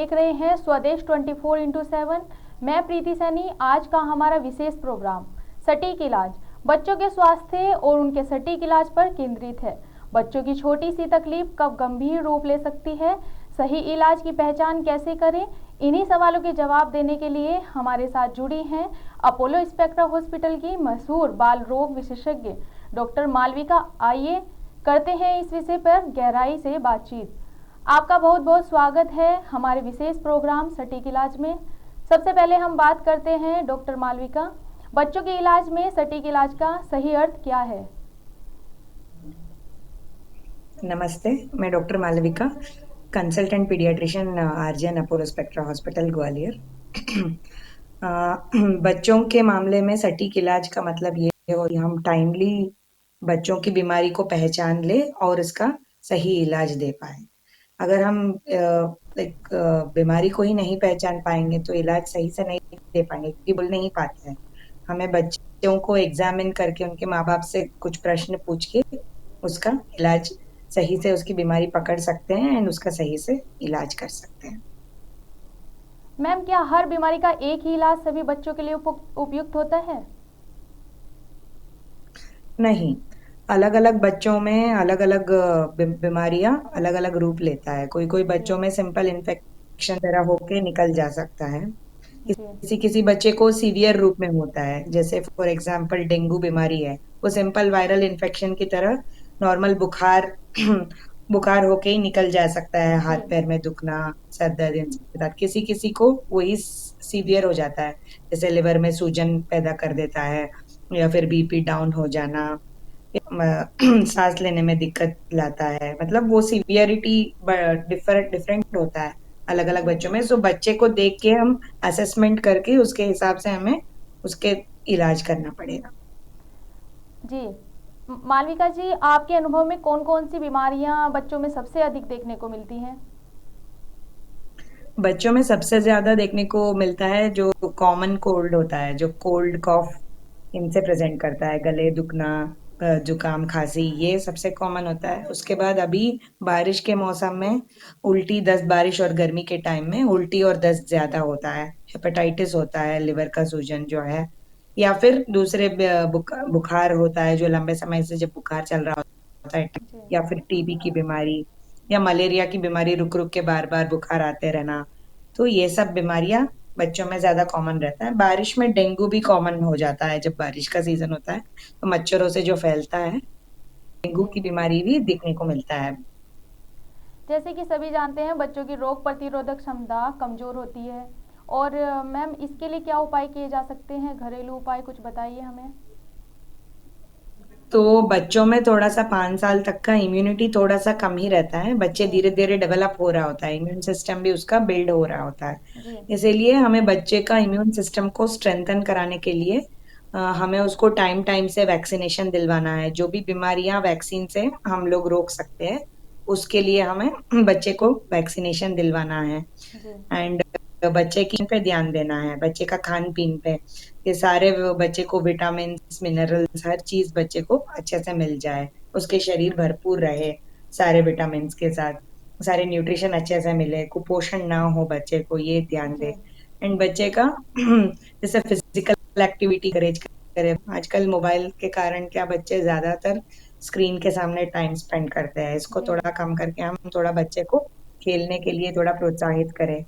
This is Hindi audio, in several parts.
देख रहे हैं स्वदेश 24x7। मैं प्रीति सैनी। आज का हमारा विशेष प्रोग्राम सटीक इलाज बच्चों के स्वास्थ्य और उनके सटीक इलाज पर केंद्रित है। बच्चों की छोटी सी तकलीफ कब गंभीर रूप ले सकती है, सही इलाज की पहचान कैसे करें, इन्हीं सवालों के जवाब देने के लिए हमारे साथ जुड़ी हैं अपोलो स्पेक्ट्रा हॉस्पिटल की मशहूर बाल रोग विशेषज्ञ डॉक्टर मालविका। आइए करते हैं इस विषय पर गहराई से बातचीत। आपका बहुत बहुत स्वागत है हमारे विशेष प्रोग्राम सटीक इलाज में। सबसे पहले हम बात करते हैं डॉक्टर मालविका, बच्चों के इलाज में सटीक इलाज का सही अर्थ क्या है? नमस्ते, मैं doctor Malavika, consultant paediatrician RGN Apollo Spectra hospital Gwalior. Uh, बच्चों के मामले में सटीक इलाज का मतलब ये है कि हम टाइमली बच्चों की बीमारी को पहचान ले और इसका सही इलाज दे पाए। अगर हम बीमारी को ही नहीं पहचान पाएंगे तो इलाज सही से नहीं दे पाएंगे, क्योंकि बोल नहीं पाते हैं। हमें बच्चों को एग्जामिन करके उनके माँ बाप से कुछ प्रश्न पूछ के उसका इलाज सही से उसकी बीमारी पकड़ सकते हैं एंड उसका सही से इलाज कर सकते हैं। मैम, क्या हर बीमारी का एक ही इलाज सभी बच्चों के लिए उपयुक्त होता है? नहीं, अलग अलग बच्चों में अलग अलग बीमारियां अलग अलग रूप लेता है। कोई कोई जी बच्चों में सिंपल इन्फेक्शन तरह होके निकल जा सकता है, जी किसी किसी बच्चे को सीवियर रूप में होता है। जैसे फॉर एग्जांपल डेंगू बीमारी है, वो सिंपल वायरल इन्फेक्शन की तरह नॉर्मल बुखार बुखार होके ही निकल जा सकता है, जी हाथ पैर में दुखना, सर दर्द इनके साथ। किसी किसी को वही सीवियर हो जाता है, जैसे लिवर में सूजन पैदा कर देता है या फिर बीपी डाउन हो जाना, सांस लेने में दिक्कत लाता है। मतलब वो सीवियरिटी डिफरेंट डिफरेंट होता है अलग अलग जी बच्चों में। सो बच्चे को देख के हम असेसमेंट करके उसके हिसाब से हमें उसके इलाज करना पड़ेगा। जी। मालविका जी, आपके अनुभव में कौन कौन सी बीमारियां बच्चों में सबसे अधिक देखने को मिलती हैं? बच्चों में सबसे ज्यादा देखने को मिलता है जो कॉमन कोल्ड होता है, जो कोल्ड कॉफ इनसे प्रेजेंट करता है, गले दुखना, जुकाम खांसी, ये सबसे कॉमन होता है। उसके बाद अभी बारिश के मौसम में उल्टी दस्त, बारिश और गर्मी के टाइम में उल्टी और दस्त ज्यादा होता है। हेपेटाइटिस होता है, लिवर का सूजन जो है, या फिर दूसरे बुखार होता है जो लंबे समय से जब बुखार चल रहा होता है, जी या फिर टीबी की बीमारी या मलेरिया की बीमारी, रुक रुक के बार बार बुखार आते रहना। तो ये सब बीमारियां बच्चों में ज्यादा कॉमन रहता है। बारिश में डेंगू भी कॉमन हो जाता है, जब बारिश का सीजन होता है तो मच्छरों से जो फैलता है, डेंगू जी। की बीमारी भी देखने को मिलता है। जैसे कि सभी जानते हैं, बच्चों की रोग प्रतिरोधक क्षमता कमजोर होती है। और मैम, इसके लिए क्या उपाय किए जा सकते हैं? घरेलू उपाय कुछ बताइए हमें। तो बच्चों में थोड़ा सा 5 साल तक का इम्यूनिटी थोड़ा सा कम ही रहता है। बच्चे जी धीरे धीरे डेवलप हो रहा होता है, इम्यून सिस्टम भी उसका बिल्ड हो रहा होता है। जी इसीलिए हमें बच्चे का इम्यून सिस्टम को स्ट्रेंथन कराने के लिए हमें उसको टाइम टाइम से वैक्सीनेशन दिलवाना है। जो भी बीमारियां वैक्सीन से हम लोग रोक सकते हैं, उसके लिए हमें बच्चे को वैक्सीनेशन दिलवाना है। जी एंड बच्चे की पे ध्यान देना है, बच्चे का खान पीन पे, ये सारे बच्चे को विटामिन मिनरल्स हर चीज बच्चे को अच्छे से मिल जाए, उसके शरीर भरपूर रहे सारे विटामिन के साथ, सारे न्यूट्रिशन अच्छे से मिले, कुपोषण ना हो बच्चे को, ये ध्यान जी दे। एंड बच्चे का जैसे फिजिकल एक्टिविटी करेज करे। आजकल मोबाइल के कारण क्या बच्चे ज्यादातर स्क्रीन के सामने टाइम स्पेंड करते हैं, इसको जी थोड़ा कम करके हम थोड़ा बच्चे को खेलने के लिए थोड़ा प्रोत्साहित करें।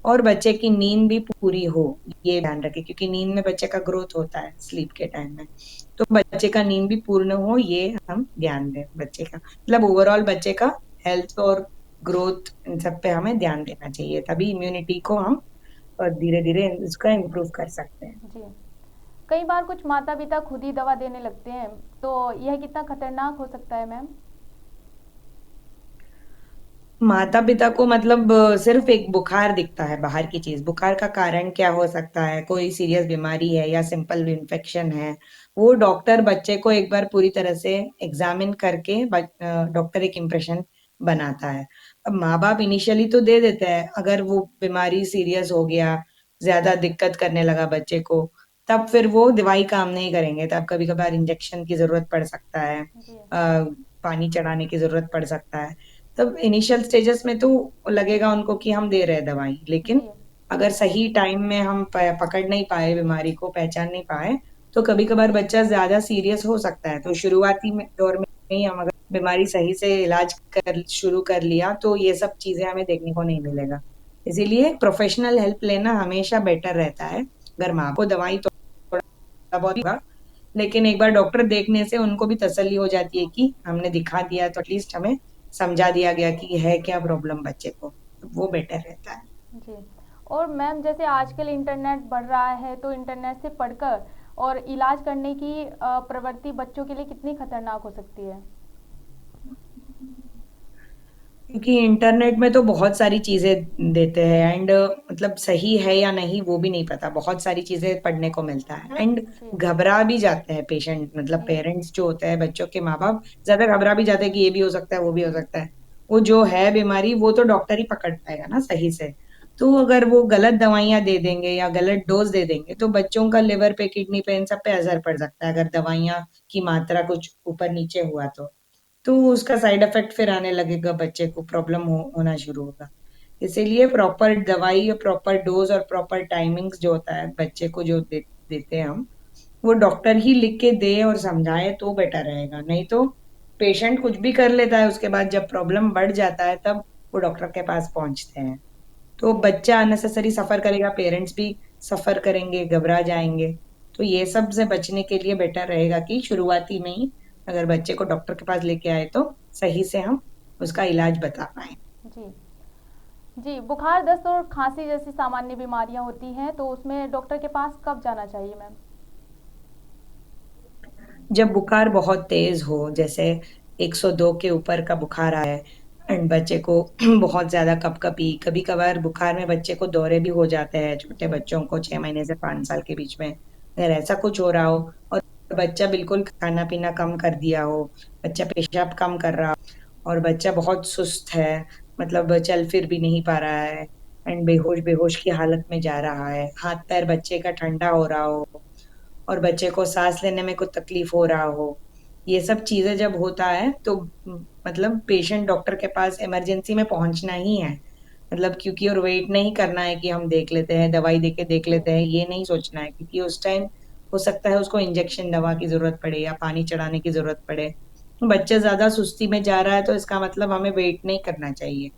और बच्चे की नींद भी पूरी हो, ये ध्यान रखें, क्योंकि नींद में बच्चे का ग्रोथ होता है स्लीप के टाइम में। तो बच्चे का नींद भी पूर्ण हो, ये हम ध्यान दें बच्चे का। मतलब ओवरऑल बच्चे का हेल्थ और ग्रोथ, इन सब पे हमें ध्यान देना चाहिए, तभी इम्यूनिटी को हम धीरे धीरे इसका इम्प्रूव कर सकते हैं। जी। कई बार कुछ माता पिता खुद ही दवा देने लगते हैं, तो यह कितना खतरनाक हो सकता है मैम? माता पिता को मतलब सिर्फ एक बुखार दिखता है, बाहर की चीज, बुखार का कारण क्या हो सकता है, कोई सीरियस बीमारी है या सिंपल इन्फेक्शन है, वो डॉक्टर बच्चे को एक बार पूरी तरह से एग्जामिन करके डॉक्टर एक इम्प्रेशन बनाता है। अब माँ बाप इनिशियली तो दे देते हैं, अगर वो बीमारी सीरियस हो गया, ज्यादा दिक्कत करने लगा बच्चे को, तब फिर वो दवाई काम नहीं करेंगे, तब कभी कभार इंजेक्शन की जरूरत पड़ सकता है, जी पानी चढ़ाने की जरूरत पड़ सकता है। तब इनिशियल स्टेजेस में तो लगेगा उनको कि हम दे रहे हैं दवाई, लेकिन जी अगर सही टाइम में हम पकड़ नहीं पाए बीमारी को, पहचान नहीं पाए, तो कभी कभार बच्चा ज्यादा सीरियस हो सकता है। तो शुरुआती में दौर में ही हम अगर बीमारी सही से इलाज कर शुरू कर लिया तो ये सब चीजें हमें देखने को नहीं मिलेगा। इसीलिए प्रोफेशनल हेल्प लेना हमेशा बेटर रहता है। अगर माँ को दवाई थोड़ा बहुत होगा, लेकिन एक बार डॉक्टर देखने से उनको भी तसल्ली हो जाती है कि हमने दिखा दिया तो एटलीस्ट हमें समझा दिया गया कि है क्या प्रॉब्लम बच्चे को, तो वो बेटर रहता है। जी। और मैम जैसे आजकल इंटरनेट बढ़ रहा है, तो इंटरनेट से पढ़कर और इलाज करने की प्रवृत्ति बच्चों के लिए कितनी खतरनाक हो सकती है? क्योंकि इंटरनेट में तो बहुत सारी चीजें देते हैं एंड मतलब सही है या नहीं वो भी नहीं पता, बहुत सारी चीजें पढ़ने को मिलता है एंड जी घबरा भी जाते हैं पेशेंट, मतलब जी पेरेंट्स जो होते हैं, बच्चों के माँ बाप ज्यादा घबरा भी जाते हैं कि ये भी हो सकता है वो भी हो सकता है। वो जो है बीमारी वो तो डॉक्टर ही पकड़ पाएगा ना सही से। तो अगर वो गलत दवाइयां दे देंगे या गलत डोज दे देंगे तो बच्चों का लिवर पे, किडनी पे, इन सब पे असर पड़ सकता है। अगर दवाइयां की मात्रा कुछ ऊपर नीचे हुआ तो उसका साइड इफेक्ट फिर आने लगेगा, बच्चे को प्रॉब्लम होना शुरू होगा। इसीलिए प्रॉपर दवाई और प्रॉपर डोज और प्रॉपर टाइमिंग्स जो होता है बच्चे को जो देते हैं हम, वो डॉक्टर ही लिख के दे और समझाए तो बेटर रहेगा। नहीं तो पेशेंट कुछ भी कर लेता है, उसके बाद जब प्रॉब्लम बढ़ जाता है तब वो डॉक्टर के पास पहुंचते हैं। तो जी बच्चा अननेसेसरी सफर करेगा, पेरेंट्स भी सफर करेंगे, घबरा जाएंगे। तो ये सब से बचने के लिए बेटर रहेगा कि शुरुआती में ही अगर बच्चे को डॉक्टर के पास लेके आए तो सही से हम उसका इलाज बता पाए। जी जी। बुखार, दस्त और खांसी जैसी सामान्य बीमारियां होती हैं, तो उसमें डॉक्टर के पास कब जाना चाहिए मैम? जब बुखार बहुत तेज हो, जैसे 102 के ऊपर का बुखार आया है एंड बच्चे को बहुत ज्यादा कपकपी, कभी कभार बुखार में बच्चे को दौरे भी हो जाते हैं, छोटे जी बच्चों को 6 महीने से 5 साल के बीच में अगर ऐसा कुछ हो रहा हो और बच्चा बिल्कुल खाना पीना कम कर दिया हो, बच्चा पेशाब कम कर रहा हो और बच्चा बहुत सुस्त है, मतलब चल फिर भी नहीं पा रहा है एंड बेहोश बेहोश की हालत में जा रहा है, हाथ पैर बच्चे का ठंडा हो रहा हो और बच्चे को सांस लेने में कुछ तकलीफ हो रहा हो, ये सब चीजें जब होता है तो मतलब पेशेंट डॉक्टर के पास इमरजेंसी में पहुंचना ही है। मतलब क्योंकि और वेट नहीं करना है कि हम देख लेते हैं, दवाई देके देख जी लेते हैं, ये नहीं सोचना है क्योंकि उस टाइम हो सकता है उसको इंजेक्शन दवा की जरूरत पड़े या पानी चढ़ाने की जरूरत पड़े। बच्चा ज्यादा सुस्ती में जा रहा है तो इसका मतलब हमें वेट नहीं करना चाहिए।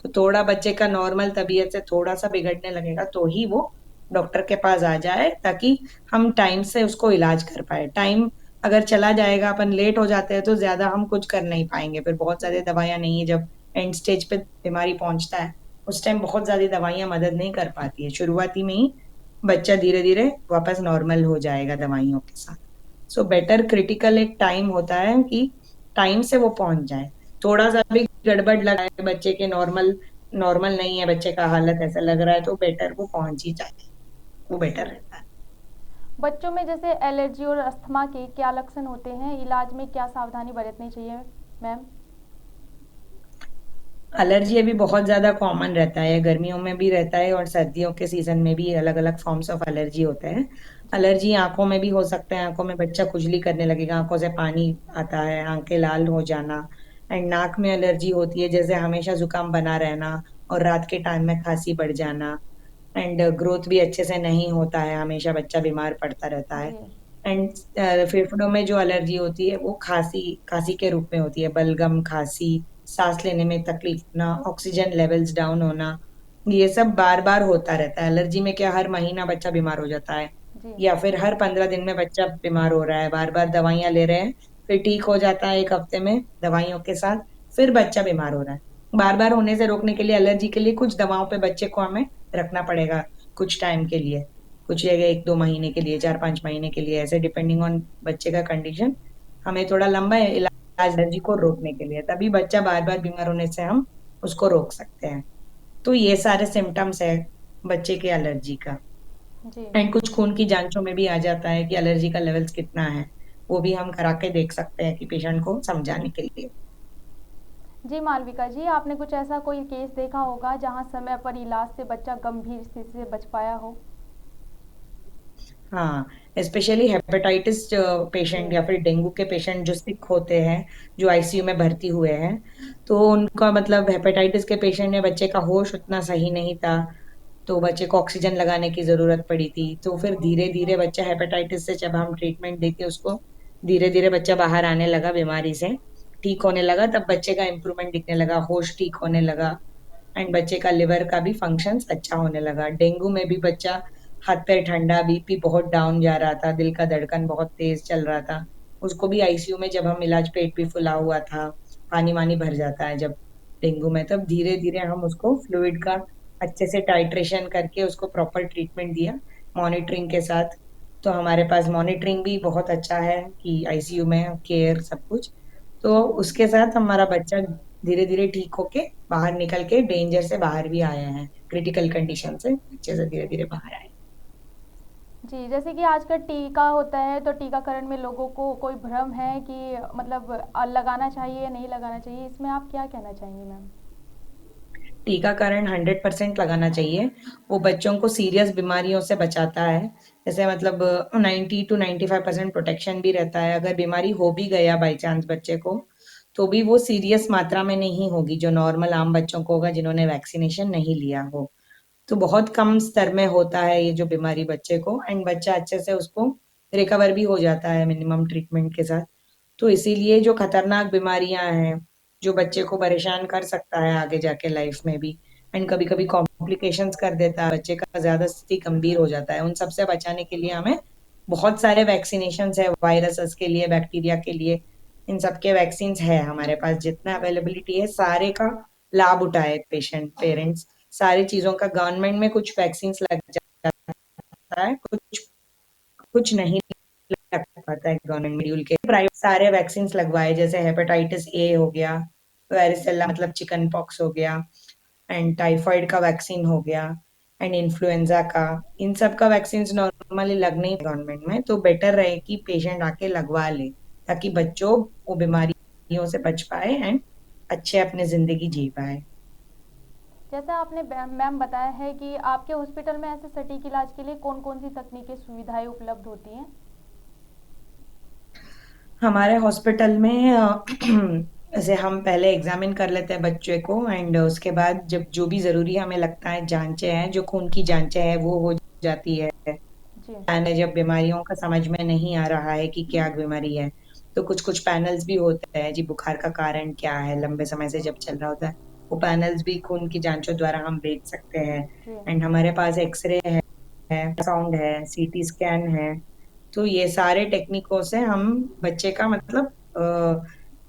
तो थोड़ा बच्चे का नॉर्मल तबीयत से थोड़ा सा बिगड़ने लगेगा तो ही वो डॉक्टर के पास आ जाए, ताकि हम टाइम से उसको इलाज कर पाए। टाइम अगर चला जाएगा, अपन लेट हो जाते हैं तो ज्यादा हम कुछ कर नहीं पाएंगे, फिर बहुत जी ज्यादा दवाइयां नहीं है, जब एंड स्टेज पे बीमारी पहुंचता है उस टाइम बहुत ज्यादा दवाइयां मदद नहीं कर पाती है। शुरुआती में ही बच्चा धीरे धीरे वापस नॉर्मल हो जाएगा दवाइयों के साथ। सो बेटर क्रिटिकल एक टाइम होता है कि टाइम से वो पहुंच जाए। थोड़ा सा भी गड़बड़ लगा है बच्चे के, नॉर्मल नॉर्मल नहीं है बच्चे का, हालत ऐसा लग रहा है तो बेटर वो पहुंच ही जाए, वो बेटर जी। रहता है। बच्चों में जैसे एलर्जी और अस्थमा के क्या लक्षण होते हैं, इलाज में क्या सावधानी बरतनी चाहिए मैम? एलर्जी अभी बहुत ज्यादा कॉमन रहता है, गर्मियों में भी रहता है और सर्दियों के सीजन में भी अलग अलग फॉर्म्स ऑफ एलर्जी होते हैं। जी एलर्जी आंखों में भी हो सकता है, आंखों में बच्चा खुजली करने लगेगा, आंखों से पानी आता है, आंखें लाल हो जाना एंड नाक में एलर्जी होती है, जैसे हमेशा जुकाम बना रहना और रात के टाइम में खांसी बढ़ जाना एंड ग्रोथ भी अच्छे से नहीं होता है, हमेशा बच्चा बीमार पड़ता रहता है। जी एंड फेफड़ों में जो एलर्जी होती है वो खांसी खांसी के रूप में होती है, बलगम खांसी, सांस लेने में तकलीफ होना, ऑक्सीजन लेवल्स डाउन होना, ये सब बार बार होता रहता है। एलर्जी में क्या हर महीना बच्चा बीमार हो जाता है जी या फिर हर 15 दिन में बच्चा बीमार हो रहा है, बार बार दवाइयां ले रहे हैं, फिर ठीक हो जाता है एक हफ्ते में दवाइयों के साथ, फिर बच्चा बीमार हो रहा है। बार बार होने से रोकने के लिए एलर्जी के लिए कुछ दवाओं पे बच्चे को हमें रखना पड़ेगा कुछ टाइम के लिए, कुछ जगह 1-2 महीने के लिए, 4-5 महीने के लिए, ऐसे डिपेंडिंग ऑन बच्चे का कंडीशन हमें थोड़ा लंबा इलाज एलर्जी को रोकने के लिए, तभी बच्चा बार बार बीमार होने से हम उसको रोक सकते हैं। तो ये सारे सिम्टम्स है बच्चे के एलर्जी का। जी एंड कुछ खून की जांचों में भी आ जाता है कि एलर्जी का लेवल्स कितना है, वो भी हम करा के देख सकते हैं कि पेशेंट को समझाने के लिए। जी। मालविका जी, आपने कुछ ऐसा कोई केस देखा होगा जहां समय पर इलाज से बच्चा गंभीर स्थिति से बच पाया हो? हाँ, स्पेशली हेपेटाइटिस जी पेशेंट या फिर डेंगू के पेशेंट जो सिक होते हैं, जो आईसीयू में भर्ती हुए हैं, तो उनका मतलब हेपेटाइटिस के पेशेंट में बच्चे का होश उतना सही नहीं था, तो बच्चे को ऑक्सीजन लगाने की ज़रूरत पड़ी थी। तो फिर धीरे-धीरे बच्चा हेपेटाइटिस से जब हम ट्रीटमेंट देके उसको धीरे-धीरे बच्चा बाहर आने लगा बीमारी से, ठीक होने लगा, तब बच्चे का इम्प्रूवमेंट दिखने लगा, होश ठीक होने लगा एंड बच्चे का लिवर का भी फंक्शंस अच्छा होने लगा। डेंगू में भी बच्चा हाथ-पैर ठंडा, बीपी बहुत डाउन जा रहा था, दिल का धड़कन बहुत तेज़ चल रहा था। उसको भी आईसीयू में जब हम इलाज पेट भी फुला हुआ था, पानी-वानी भर जाता है जब डेंगू में, तब धीरे-धीरे हम उसको फ्लूइड का अच्छे से टाइट्रेशन करके उसको प्रॉपर ट्रीटमेंट दिया, मॉनिटरिंग के साथ। तो हमारे पास मॉनिटरिंग भी बहुत अच्छा है कि आईसीयू में केयर सब कुछ। तो जी उसके साथ हमारा बच्चा धीरे-धीरे ठीक होके बाहर निकल के डेंजर से बाहर भी आए हैं, क्रिटिकल कंडीशन से अच्छे से धीरे-धीरे बाहर आए। जी, जैसे कि आजकल टीका होता है तो टीकाकरण में लोगों को कोई भ्रम है कि मतलब लगाना चाहिए या नहीं लगाना चाहिए, इसमें आप क्या कहना चाहेंगी मैम? टीकाकरण 100% लगाना चाहिए। वो बच्चों को सीरियस बीमारियों से बचाता है। जैसे मतलब 90 टू 95% प्रोटेक्शन भी रहता है। अगर बीमारी हो भी गया बाय चांस बच्चे को, तो भी वो सीरियस मात्रा में नहीं होगी, जो नॉर्मल आम बच्चों को होगा जिन्होंने वैक्सीनेशन नहीं लिया हो। तो बहुत कम स्तर में होता है ये जो बीमारी बच्चे को एंड बच्चा अच्छे से उसको रिकवर भी हो जाता है मिनिमम ट्रीटमेंट के साथ। तो इसीलिए जो खतरनाक बीमारियां हैं, जो बच्चे को परेशान कर सकता है आगे जाके लाइफ में भी एंड कभी-कभी कॉम्प्लिकेशंस कर देता है, बच्चे का ज़्यादा स्थिति गंभीर हो जाता है। उन सब से बचाने के लिए हमें बहुत सारे वैक्सीनेशंस है, वायरसेस के लिए, बैक्टीरिया के लिए, इन सब के वैक्सीन्स है हमारे पास। जितना अवेलेबिलिटी है सारे का लाभ उठाए पेशेंट, पेरेंट्स, सारी चीज़ों का गवर्नमेंट में कुछ वैक्सीन्स लग जाता है, कुछ कुछ नहीं लग पाता है गवर्नमेंट शेड्यूल के। प्राइवेट सारे वैक्सीन लगवाए, जैसे हेपेटाइटिस ए हो गया, वारिसेला मतलब चिकन पॉक्स हो गया एंड टाइफाइड का वैक्सीन हो गया एंड इन्फ्लुएंजा का। इन सब का वैक्सीन नॉर्मली लग नहीं गवर्नमेंट में, तो बेटर रहे कि पेशेंट आके लगवा ले, ताकि बच्चों वो बीमारियों से बच पाए एंड अच्छे अपने जिंदगी जी पाए। जैसा आपने मैम बताया है कि आपके हॉस्पिटल में ऐसे सटीक इलाज के लिए कौन-कौन सी तकनीकी सुविधाएं उपलब्ध होती हैं? हमारे हॉस्पिटल में जैसे हम पहले एग्जामिन कर लेते हैं बच्चे को एंड उसके बाद जब जो भी जरूरी हमें लगता है जांचें हैं, जो खून की जांचें हैं वो हो जाती है। जी, पैनल जब बीमारियों का समझ में नहीं आ रहा है कि क्या बीमारी है, तो कुछ कुछ पैनल्स भी होते हैं जी, बुखार का कारण क्या है लंबे समय से जब चल रहा होता है, वो पैनल्स भी खून की जांचों द्वारा हम देख सकते हैं। जी। एंड हमारे पास एक्सरे है, साउंड है, सीटी स्कैन है। तो ये सारे टेक्निकों से हम बच्चे का मतलब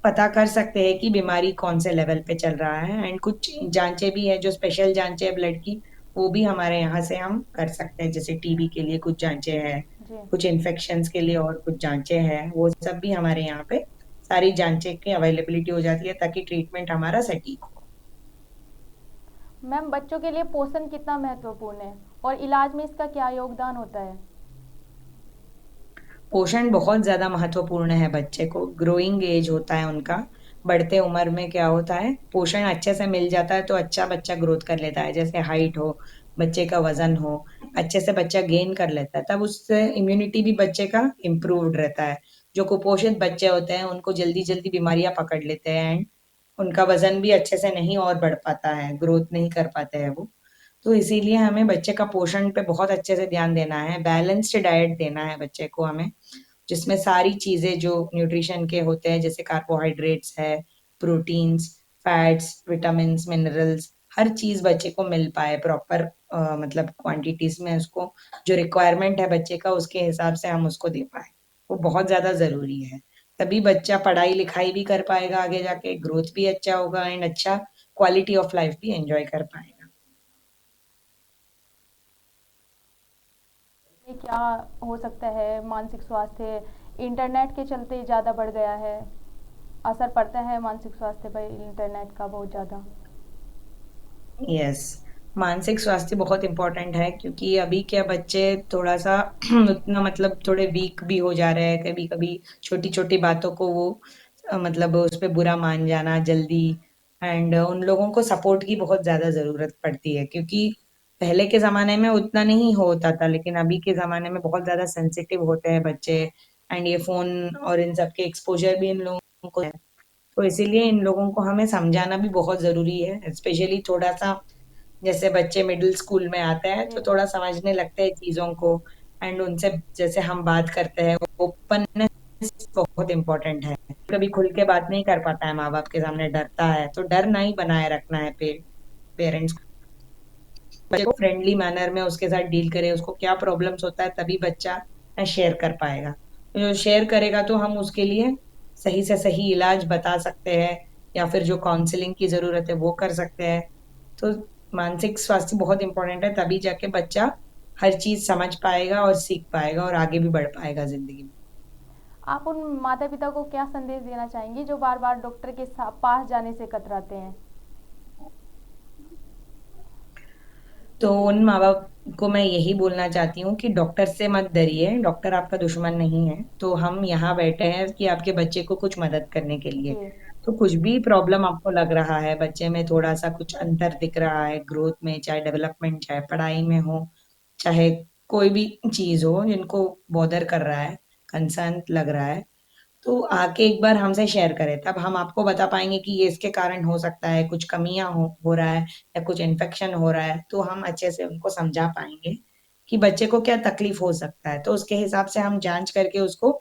पता कर सकते हैं कि बीमारी कौन से लेवल पे चल रहा है एंड कुछ जांचें भी है जो स्पेशल जांचें है ब्लड की, वो भी हमारे यहाँ से हम कर सकते हैं। जैसे टीबी के लिए कुछ जांचें हैं, जी। कुछ इन्फेक्शंस के लिए और कुछ जांचें हैं, वो सब भी हमारे यहाँ पे सारी जांचें की अवेलेबिलिटी हो जाती है ताकि ट्रीटमेंट हमारा सटीक हो। मैम बच्चों के लिए पोषण कितना महत्वपूर्ण है और इलाज में इसका क्या योगदान होता है? पोषण बहुत ज़्यादा महत्वपूर्ण है बच्चे को, ग्रोइंग एज होता है उनका, बढ़ते उम्र में क्या होता है, पोषण अच्छे से मिल जाता है तो अच्छा बच्चा ग्रोथ कर लेता है। जैसे हाइट हो, बच्चे का वजन हो, अच्छे से बच्चा गेन कर लेता है, तब उससे इम्यूनिटी भी बच्चे का इम्प्रूव्ड रहता है। जो कुपोषित बच्चे होते हैं उनको जल्दी जल्दी बीमारियां पकड़ लेते हैं एंड उनका वजन भी अच्छे से नहीं और बढ़ पाता है, ग्रोथ नहीं कर पाते हैं वो। तो इसीलिए हमें बच्चे का पोषण पे बहुत अच्छे से ध्यान देना है, बैलेंस्ड डाइट देना है बच्चे को हमें, जिसमें सारी चीजें जो न्यूट्रिशन के होते हैं, जैसे कार्बोहाइड्रेट्स है, प्रोटीन्स, फैट्स, विटामिन्स, मिनरल्स, हर चीज बच्चे को मिल पाए प्रॉपर, मतलब क्वांटिटीज में उसको जो रिक्वायरमेंट है बच्चे का उसके हिसाब से हम उसको दे पाए, वो बहुत ज्यादा जरूरी है। तभी बच्चा पढ़ाई लिखाई भी कर पाएगा, आगे जाके ग्रोथ भी अच्छा होगा एंड अच्छा क्वालिटी ऑफ लाइफ भी एंजॉय कर पाएगा। ये क्या हो सकता है? मानसिक स्वास्थ्य इंटरनेट के चलते ज़्यादा बढ़ गया है, असर पड़ता है मानसिक स्वास्थ्य पर इंटरनेट का बहुत ज़्यादा। यस, मानसिक स्वास्थ्य बहुत इम्पोर्टेंट है क्योंकि अभी के बच्चे थोड़ा सा उतना मतलब थोड़े वीक भी हो जा रहे हैं, कभी कभी छोटी छोटी बातों को वो मतलब उस पे बुरा मान जाना जल्दी एंड उन लोगों को सपोर्ट की बहुत ज्यादा जरूरत पड़ती है, क्योंकि पहले के जमाने में उतना नहीं होता था लेकिन अभी के जमाने में बहुत ज्यादा सेंसिटिव होते हैं बच्चे एंड ये फोन और इन सब के एक्सपोजर भी इन लोगों को है। तो इसीलिए इन लोगों को हमें समझाना भी बहुत ज़रूरी है, स्पेशली थोड़ा-सा जैसे बच्चे मिडिल स्कूल में आते हैं, तो जी। थोड़ा समझने लगते हैं चीज़ों को एंड उनसे जैसे हम बात करते हैं, ओपननेस बहुत इम्पोर्टेंट है। कभी खुल के बात नहीं कर पाता है माँ-बाप के सामने, डरता है, तो डर नहीं बनाए रखना है पेरेंट्स बच्चे को फ्रेंडली मैनर में उसके साथ डील करें, उसको क्या प्रॉब्लम्स होता है तभी बच्चा शेयर कर पाएगा। तो शेयर करेगा तो हम उसके लिए सही से सही इलाज बता सकते हैं या फिर जो काउंसलिंग की ज़रूरत है वो कर सकते हैं। तो मानसिक स्वास्थ्य बहुत इम्पोर्टेंट है, तभी जाके बच्चा हर चीज़ समझ पाएगा और सीख पाएगा और आगे भी बढ़ पाएगा ज़िंदगी में। आप उन माता पिता को क्या संदेश देना चाहेंगी जो बार बार डॉक्टर के पास जाने से कतराते हैं? तो उन माँ-बाप को मैं यही बोलना चाहती हूँ कि डॉक्टर से मत डरिए, डॉक्टर आपका दुश्मन नहीं है। तो हम यहाँ बैठे हैं कि आपके बच्चे को कुछ मदद करने के लिए। जी। तो कुछ भी प्रॉब्लम आपको लग रहा है, बच्चे में थोड़ा-सा कुछ अंतर दिख रहा है ग्रोथ में, चाहे डेवलपमेंट, चाहे पढ़ाई में हो, चाहे कोई भी चीज़ हो जिनको बॉदर कर रहा है, कंसर्न लग रहा है, तो आके एक बार हमसे शेयर करें, तब हम आपको बता पाएँगे कि ये इसके कारण हो सकता है, कुछ कमियाँ हो रहा है या कुछ इन्फेक्शन हो रहा है, तो हम अच्छे से उनको समझा पाएँगे कि बच्चे को क्या तकलीफ हो सकता है। तो उसके हिसाब से हम जाँच करके उसको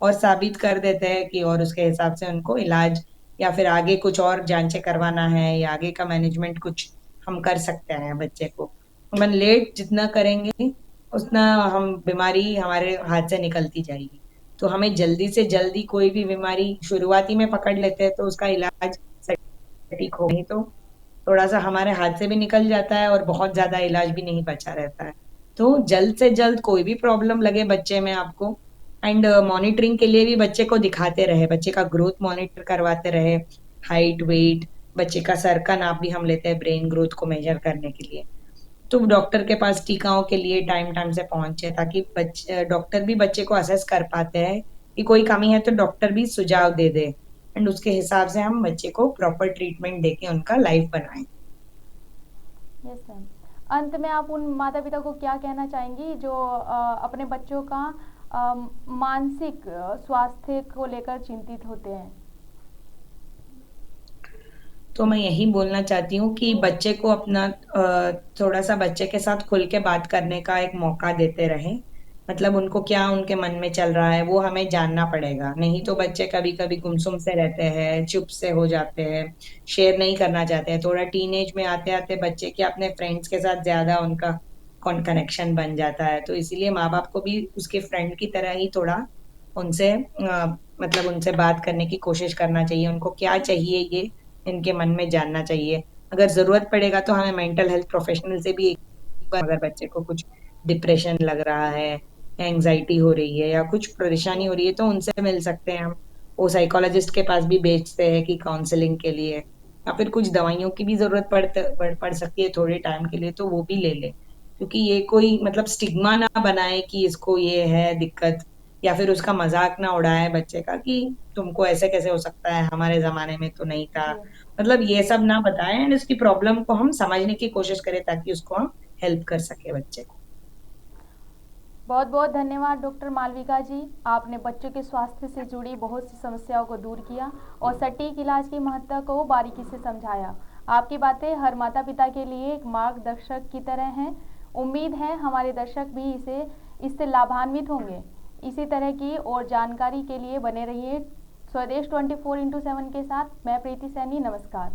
और साबित कर देते हैं कि और उसके हिसाब से उनको इलाज या फिर आगे कुछ और जाँचें करवाना है या आगे का मैनेजमेंट कुछ हम कर सकते हैं बच्चे को। मन लेट जितना करेंगे, उतना हम बीमारी हमारे हाथ से निकलती जाएगी। तो हमें जल्दी से जल्दी कोई भी बीमारी शुरुआती में पकड़ लेते हैं तो उसका इलाज सटीक हो नहीं तो थोड़ा-सा हमारे हाथ से भी निकल जाता है और बहुत ज़्यादा इलाज भी नहीं बचा रहता है। तो जल्द से जल्द कोई भी प्रॉब्लम लगे बच्चे में आपको एंड मॉनिटरिंग के लिए भी बच्चे को दिखाते रहे, बच्चे का ग्रोथ मॉनिटर करवाते रहे, हाइट, वेट, बच्चे का सर का नाप भी हम लेते हैं ब्रेन ग्रोथ को मेज़र करने के लिए। तो डॉक्टर के पास टीकाओं के लिए टाइम-टाइम से पहुँचे ताकि डॉक्टर भी बच्चे को असेस कर पाते हैं कि कोई कमी है तो डॉक्टर भी सुझाव दे दे एंड उसके हिसाब से हम बच्चे को प्रॉपर ट्रीटमेंट देके उनका लाइफ बनाएँ। Yes ma'am. अंत में आप उन माता पिता को क्या कहना चाहेंगी जो अपने बच्चों का मानसिक स्वास्थ्य को लेकर चिंतित होते हैं? तो मैं यही बोलना चाहती हूँ कि बच्चे को अपना थोड़ा-सा बच्चे के साथ खुल के बात करने का एक मौका देते रहें। मतलब उनको क्या उनके मन में चल रहा है, वो हमें जानना पड़ेगा। नहीं तो जी। बच्चे कभी-कभी गुमसुम से रहते हैं, चुप से हो जाते हैं, शेयर नहीं करना चाहते हैं। थोड़ा टीनेज में आते-आते बच्चे के अपने फ्रेंड्स के साथ ज़्यादा उनका कनेक्शन बन जाता है। तो इसीलिए माँ-बाप को भी उसके फ्रेंड की तरह ही थोड़ा उनसे मतलब उनसे बात करने की कोशिश करना चाहिए। उनको क्या चाहिए ये इनके मन में जानना चाहिए। अगर ज़रूरत पड़ेगा तो हमें मेंटल हेल्थ प्रोफेशनल से भी एक बार अगर बच्चे को कुछ डिप्रेशन लग रहा है, या एंग्ज़ायटी हो रही है या कुछ जी। परेशानी हो रही है तो उनसे मिल सकते हैं हम। वो साइकोलॉजिस्ट के पास भी भेजते हैं कि काउंसलिंग के लिए या फिर कुछ दवाइयों की भी ज़रूरत पड़ सकती है थोड़े टाइम के लिए तो वो भी ले लें। क्योंकि ये कोई मतलब स्टिग्मा ना बनाए कि इसको ये है दिक्कत या फिर उसका मज़ाक ना उड़ाए बच्चे का कि तुमको ऐसे कैसे हो सकता है, हमारे ज़माने में तो नहीं था। जी। मतलब ये सब ना बताएँ एंड उसकी प्रॉब्लम को हम समझने की कोशिश करें ताकि उसको हम हेल्प कर सकें बच्चे को। बहुत बहुत धन्यवाद डॉक्टर मालविका जी। आपने बच्चों के स्वास्थ्य से जुड़ी बहुत सी समस्याओं को दूर किया और सटीक इलाज की महत्ता को बारीकी से समझाया। आपकी बातें हर माता पिता के लिए एक मार्गदर्शक की तरह हैं। उम्मीद है हमारे दर्शक भी इससे लाभान्वित होंगे। इसी तरह की और जानकारी के लिए बने रहिए स्वदेश 24x7 के साथ। मैं प्रीति सैनी, नमस्कार।